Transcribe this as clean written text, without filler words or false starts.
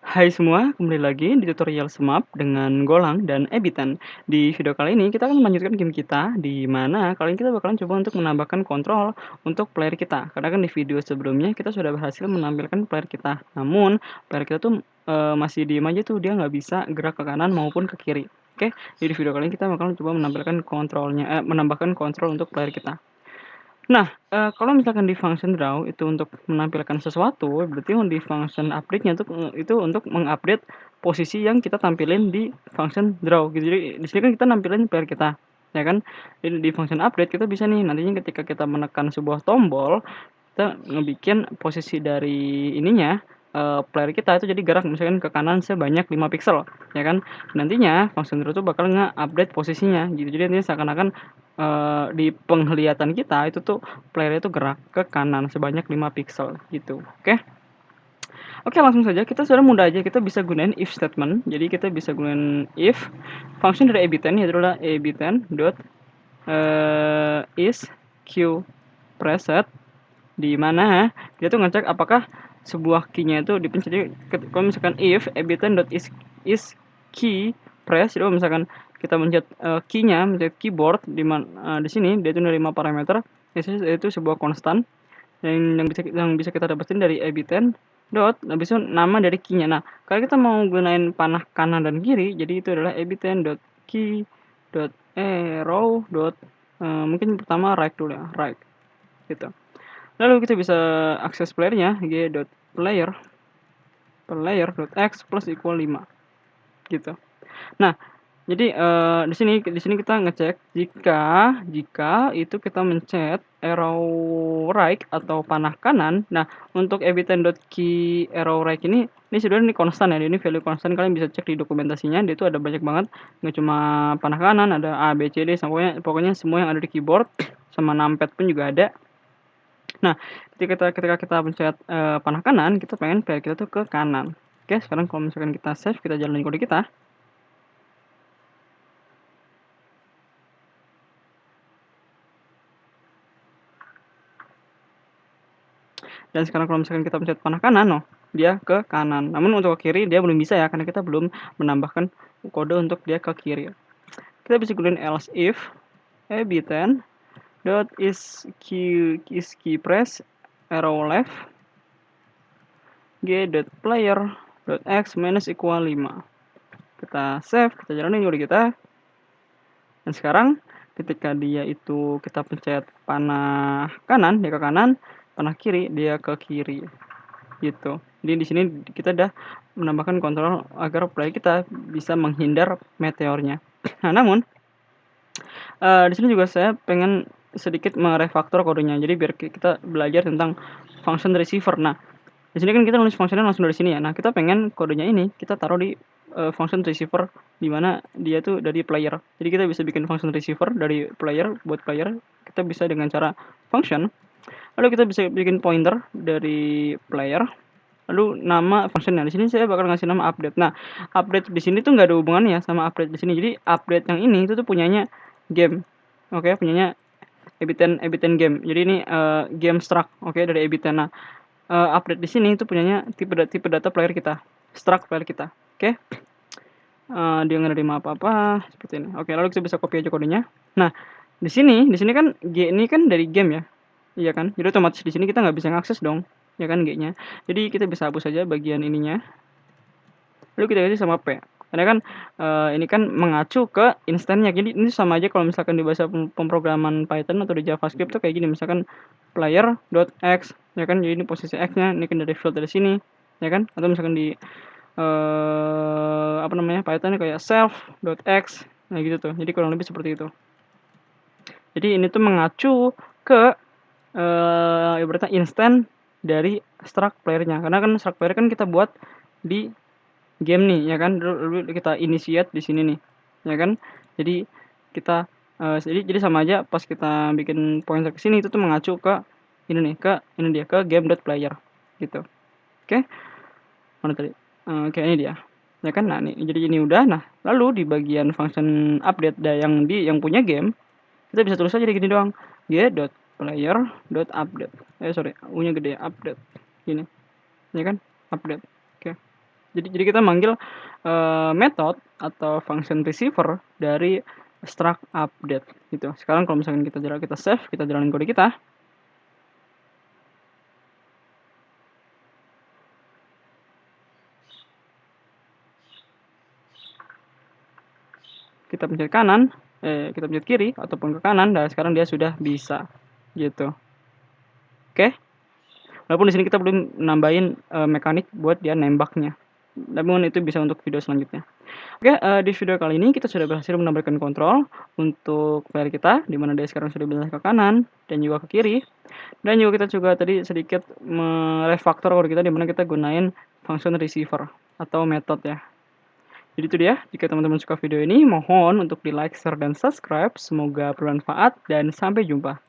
Hai semua, kembali lagi di tutorial Semap dengan Golang dan Ebitan. Di video kali ini kita akan melanjutkan game kita, di mana kali ini kita bakalan coba untuk menambahkan kontrol untuk player kita. Karena kan di video sebelumnya kita sudah berhasil menampilkan player kita. Namun player kita tuh masih diem aja tuh, dia nggak bisa gerak ke kanan maupun ke kiri. Oke, jadi di video kali ini kita bakalan coba menampilkan kontrolnya, menambahkan kontrol untuk player kita. Nah, kalau misalkan di function draw itu untuk menampilkan sesuatu, berarti di function update-nya itu untuk mengupdate posisi yang kita tampilin di function draw gitu. Jadi di sini kan kita nampilin player kita, ya kan. Jadi di function update kita bisa nih nantinya ketika kita menekan sebuah tombol, kita ngebikin posisi dari ininya, player kita itu jadi gerak misalkan ke kanan sebanyak 5 piksel, ya kan. Nantinya function draw itu bakal nge-update posisinya gitu. Jadi nantinya seakan-akan di penglihatan kita itu tuh player itu gerak ke kanan sebanyak 5 piksel gitu. Oke. Oke, langsung saja kita sudah mudah aja kita bisa gunain if statement. Jadi kita bisa gunain if function dari ab10 yaitu adalah ab10 dot is q preset, di mana dia tuh ngecek apakah sebuah key-nya itu dipencet. Jadi kalau misalkan if ab10 dot is key press, jadi kalau misalkan kita mencet key-nya, mencet keyboard di sini dia itu menerima parameter yaitu sebuah konstan yang bisa kita dapetin dari ab10 dot habis itu nama dari key-nya. Nah, kalau kita mau gunain panah kanan dan kiri, jadi itu adalah ab10 dot key dot arrow dot mungkin pertama right dulu ya, right gitu. Lalu kita bisa akses playernya g.player player.x plus equal 5 gitu. Nah, jadi di sini kita ngecek jika itu kita mencet arrow right atau panah kanan. Nah, untuk ab10.key arrow right ini sebenarnya konstan ya, ini value konstan. Kalian bisa cek di dokumentasinya, dia itu ada banyak banget, nggak cuma panah kanan, ada A, B, C, D, pokoknya semua yang ada di keyboard, sama numpad pun juga ada. Nah, ketika kita pencet panah kanan, kita pengen player kita tuh ke kanan. Oke, sekarang kalau misalkan kita save, kita jalanin kode kita. Dan sekarang kalau misalkan kita pencet panah kanan, dia ke kanan. Namun untuk ke kiri dia belum bisa ya, karena kita belum menambahkan kode untuk dia ke kiri. Kita bisa gunain else if ab10 dot is key press arrow left g.player dot x minus equal 5. Kita save, kita jalanin kode kita. Dan sekarang ketika dia itu kita pencet panah kanan, dia ke kanan, panah kiri dia ke kiri gitu. Jadi di sini kita udah menambahkan kontrol agar player kita bisa menghindar meteornya. Nah, namun di sini juga saya pengen sedikit merefaktor kodenya. Jadi biar kita belajar tentang function receiver. Nah, di sini kan kita nulis functionnya langsung dari sini ya. Nah, kita pengen kodenya ini kita taruh di function receiver, di mana dia tuh dari player. Jadi kita bisa bikin function receiver dari player buat player. Kita bisa dengan cara function. Lalu kita bisa bikin pointer dari player. Lalu nama functionnya di sini saya bakal ngasih nama update. Nah, update di sini tuh nggak ada hubungannya sama update di sini. Jadi update yang ini itu tuh punyanya game. Oke, punyanya Ebiten game. Jadi ini game struct, oke, dari Ebiten. Nah, update di sini itu punyanya tipe data player kita, struct player kita. Oke. Dia nggak nerima apa-apa seperti ini. Oke, lalu kita bisa copy aja kodenya. Nah, di sini kan G ini kan dari game ya. Iya kan? Jadi otomatis di sini kita nggak bisa ngakses dong, ya kan G-nya. Jadi kita bisa hapus saja bagian ininya. Lalu kita ganti sama P. Karena kan ini kan mengacu ke instannya. Jadi ini sama aja kalau misalkan di bahasa pemrograman Python atau di JavaScript tuh kayak gini, misalkan player.x, ya kan. Jadi ini posisi x-nya, ini kan dari field dari sini, ya kan? Atau misalkan di Python kayak self.x, nah gitu tuh. Jadi kurang lebih seperti itu. Jadi ini tuh mengacu ke ibaratnya instan dari struct playernya, karena kan struct player kan kita buat di game nih, ya kan. Dulu kita initiate di sini nih, ya kan. Jadi kita jadi sama aja pas kita bikin pointer ke sini itu tuh mengacu ke ini nih, ke game.player gitu. Oke. Mana tadi? Oke, ini dia. Ya kan. Nah, nih jadi ini udah. Nah, lalu di bagian function update yang punya game, kita bisa tulis aja gini doang. G.player.update. U-nya gede, update. Gini. Ya kan? Update. Oke. Jadi kita manggil method atau function receiver dari struct update gitu. Sekarang kalau misalkan kita save, kita jalanin kode kita. Kita pencet kanan, kita pencet kiri ataupun ke kanan, dan sekarang dia sudah bisa gitu. Oke. Walaupun di sini kita belum nambahin mekanik buat dia nembaknya. Namun itu bisa untuk video selanjutnya. Oke, di video kali ini kita sudah berhasil menambahkan kontrol untuk player kita, di mana dia sekarang sudah bisa ke kanan dan juga ke kiri. Dan juga kita juga tadi sedikit merefaktor kode kita, di mana kita gunain function receiver atau method ya. Jadi itu dia, jika teman-teman suka video ini, mohon untuk di like, share, dan subscribe. Semoga bermanfaat dan sampai jumpa.